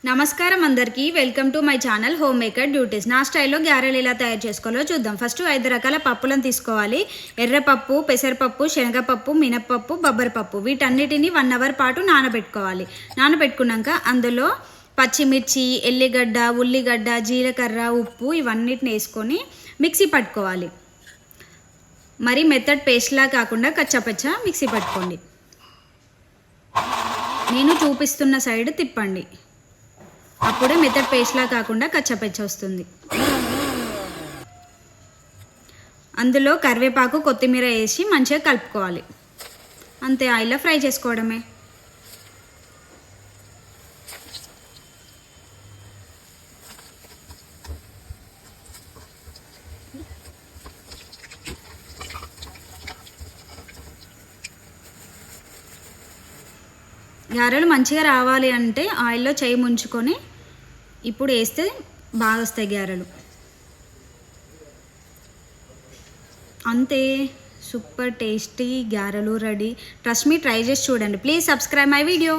నమస్కారం అందరికీ, welcome to my channel home maker duties. నా స్టైల్లో గ్యారెలు ఎలా తయారు చేసుకోవాలో చూద్దాం. ఫస్ట్ 5 రకాల పప్పులను తీసుకోవాలి. ఎర్రపప్పు, పెసరపప్పు, శనగపప్పు, మినప్పప్పు, బొబ్బరిపప్పు. వీటన్నిటిని 1 అవర్ పాటు నానబెట్టుకోవాలి. నానబెట్టుకున్నాక అందులో పచ్చిమిర్చి, ఎల్లిగడ్డ, ఉల్లిగడ్డ, జీలకర్ర, ఉప్పు ఇవన్నిటిని వేసుకొని మిక్సీ పట్టుకోవాలి. మరి మెత్తడ్ పేస్ట్లా కాకుండా కచ్చాపచ్చా మిక్సీ పట్టుకోండి. నేను చూపిస్తున్న సైడ్ తిప్పండి, అప్పుడే మెత్తడ్ పేస్ట్లా కాకుండా కచ్చపచ్చ వస్తుంది. అందులో కరివేపాకు, కొత్తిమీర వేసి మంచిగా కలుపుకోవాలి. అంతే, ఆయిల్లో ఫ్రై చేసుకోవడమే. గారెలు మంచిగా రావాలి అంటే ఆయిల్లో చేయి ముంచుకొని ఇప్పుడు వేస్తే బాగా వస్తాయి గారెలు. అంతే, సూపర్ టేస్టీ గారెలు రెడీ. ట్రస్ట్ మీ, ట్రై చేసి చూడండి. Please subscribe my video.